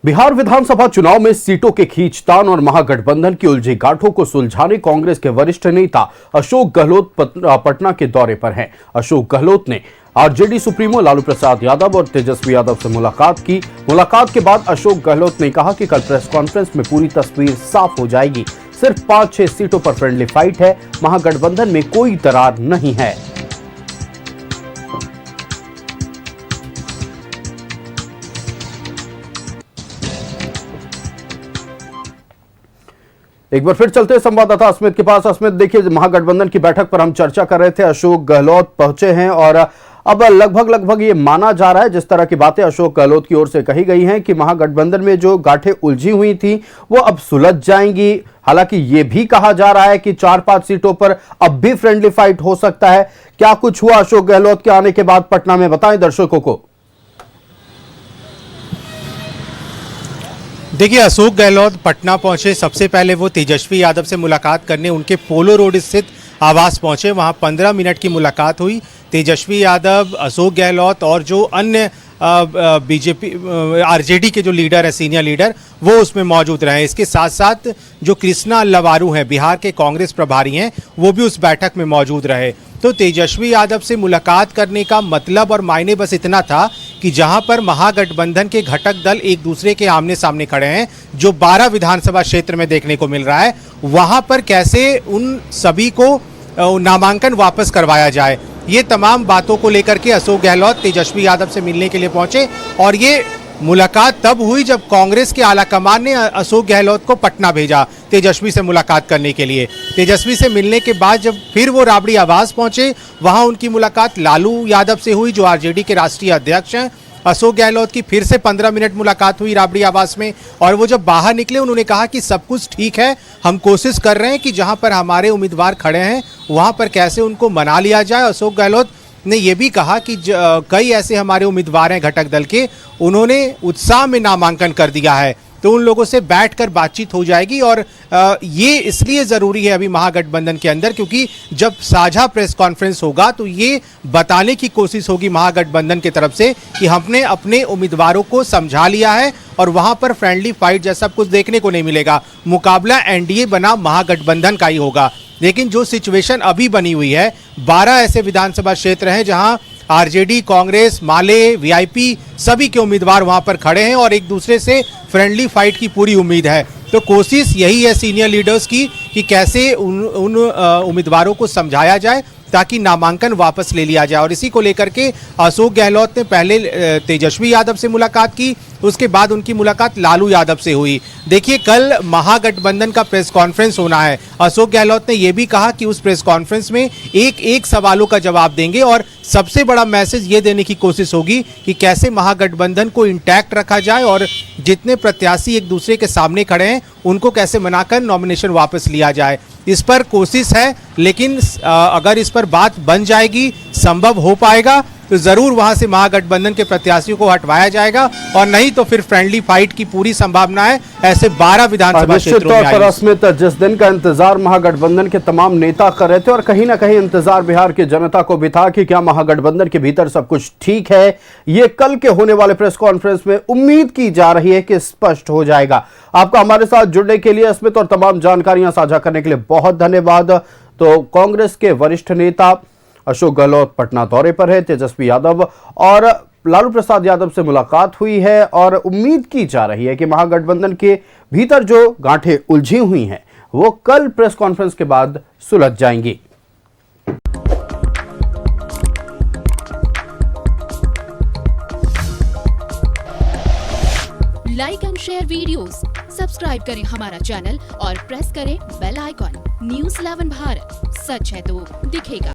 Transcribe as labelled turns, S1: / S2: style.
S1: बिहार विधानसभा चुनाव में सीटों के खींचतान और महागठबंधन की उलझी गांठों को सुलझाने कांग्रेस के वरिष्ठ नेता अशोक गहलोत पटना के दौरे पर हैं। अशोक गहलोत ने आरजेडी सुप्रीमो लालू प्रसाद यादव और तेजस्वी यादव से मुलाकात की। मुलाकात के बाद अशोक गहलोत ने कहा कि कल प्रेस कॉन्फ्रेंस में पूरी तस्वीर साफ हो जाएगी। सिर्फ 5-6 सीटों पर फ्रेंडली फाइट है, महागठबंधन में कोई दरार नहीं है। एक बार फिर चलते हैं संवाददाता अस्मित के पास। अस्मित, देखिए, महागठबंधन की बैठक पर हम चर्चा कर रहे थे। अशोक गहलोत पहुंचे हैं और अब लगभग ये माना जा रहा है, जिस तरह की बातें अशोक गहलोत की ओर से कही गई हैं, कि महागठबंधन में जो गांठें उलझी हुई थी वो अब सुलझ जाएंगी। हालांकि ये भी कहा जा रहा है कि 4-5 सीटों पर अब भी फ्रेंडली फाइट हो सकता है। क्या कुछ हुआ अशोक गहलोत के आने के बाद पटना में, बताएं दर्शकों को।
S2: देखिए, अशोक गहलोत पटना पहुंचे, सबसे पहले वो तेजस्वी यादव से मुलाकात करने उनके पोलो रोड स्थित आवास पहुंचे। वहां 15 मिनट की मुलाकात हुई। तेजस्वी यादव, अशोक गहलोत और जो अन्य बीजेपी आरजेडी के जो लीडर है, सीनियर लीडर, वो उसमें मौजूद रहे। इसके साथ साथ जो कृष्णा लवारू हैं, बिहार के कांग्रेस प्रभारी हैं, वो भी उस बैठक में मौजूद रहे। तो तेजस्वी यादव से मुलाकात करने का मतलब और मायने बस इतना था कि जहां पर महागठबंधन के घटक दल एक दूसरे के आमने सामने खड़े हैं, जो 12 विधानसभा क्षेत्र में देखने को मिल रहा है, वहां पर कैसे उन सभी को नामांकन वापस करवाया जाए। ये तमाम बातों को लेकर के अशोक गहलोत तेजस्वी यादव से मिलने के लिए पहुंचे और ये मुलाकात तब हुई जब कांग्रेस के आलाकमान ने अशोक गहलोत को पटना भेजा तेजस्वी से मुलाकात करने के लिए। तेजस्वी से मिलने के बाद जब फिर वो राबड़ी आवास पहुंचे, वहां उनकी मुलाकात लालू यादव से हुई, जो आरजेडी के राष्ट्रीय अध्यक्ष हैं। अशोक गहलोत की फिर से 15 मिनट मुलाकात हुई राबड़ी आवास में, और वो जब बाहर निकले उन्होंने कहा कि सब कुछ ठीक है, हम कोशिश कर रहे हैं कि जहां पर हमारे उम्मीदवार खड़े हैं वहां पर कैसे उनको मना लिया जाए। अशोक गहलोत ने यह भी कहा कि कई ऐसे हमारे उम्मीदवार हैं घटक दल के, उन्होंने उत्साह में नामांकन कर दिया है, तो उन लोगों से बैठकर बातचीत हो जाएगी। और ये इसलिए ज़रूरी है अभी महागठबंधन के अंदर, क्योंकि जब साझा प्रेस कॉन्फ्रेंस होगा तो ये बताने की कोशिश होगी महागठबंधन की तरफ से कि हमने अपने उम्मीदवारों को समझा लिया है और वहां पर फ्रेंडली फाइट जैसा कुछ देखने को नहीं मिलेगा। मुकाबला एनडीए बना महागठबंधन का ही होगा। लेकिन जो सिचुएशन अभी बनी हुई है, 12 ऐसे विधानसभा क्षेत्र हैं जहां आरजेडी, कांग्रेस, माले, वीआईपी सभी के उम्मीदवार वहां पर खड़े हैं और एक दूसरे से फ्रेंडली फाइट की पूरी उम्मीद है। तो कोशिश यही है सीनियर लीडर्स की कि कैसे उन उम्मीदवारों को समझाया जाए ताकि नामांकन वापस ले लिया जाए। और इसी को लेकर के अशोक गहलोत ने पहले तेजस्वी यादव से मुलाकात की, उसके बाद उनकी मुलाकात लालू यादव से हुई। देखिए, कल महागठबंधन का प्रेस कॉन्फ्रेंस होना है। अशोक गहलोत ने यह भी कहा कि उस प्रेस कॉन्फ्रेंस में एक सवालों का जवाब देंगे और सबसे बड़ा मैसेज ये देने की कोशिश होगी कि कैसे महागठबंधन को इंटैक्ट रखा जाए और जितने प्रत्याशी एक दूसरे के सामने खड़े हैं उनको कैसे मनाकर नॉमिनेशन वापस लिया जाए। इस पर कोशिश है, लेकिन अगर इस पर बात बन जाएगी, संभव हो पाएगा, तो जरूर वहां से महागठबंधन के प्रत्याशियों को हटवाया जाएगा, और नहीं तो फिर फ्रेंडली फाइट की पूरी संभावना है ऐसे 12 विधानसभा क्षेत्रों में।
S1: पर अस्मित, जिस दिन का इंतजार महागठबंधन के तमाम नेता कर रहे थे और कहीं ना कहीं इंतजार बिहार की जनता को भी था कि क्या महागठबंधन के भीतर सब कुछ ठीक है, ये कल के होने वाले प्रेस कॉन्फ्रेंस में उम्मीद की जा रही है कि स्पष्ट हो जाएगा। आपका हमारे साथ जुड़ने के लिए अस्मित और तमाम जानकारियां साझा करने के लिए बहुत धन्यवाद। तो कांग्रेस के वरिष्ठ नेता अशोक गहलोत पटना दौरे पर है, तेजस्वी यादव और लालू प्रसाद यादव से मुलाकात हुई है और उम्मीद की जा रही है कि महागठबंधन के भीतर जो गांठें उलझी हुई हैं वो कल प्रेस कॉन्फ्रेंस के बाद सुलझ जाएंगी।
S3: Like and share videos, subscribe करें हमारा चैनल और प्रेस करें बेल आइकॉन। न्यूज़ 11 भारत, सच है तो दिखेगा।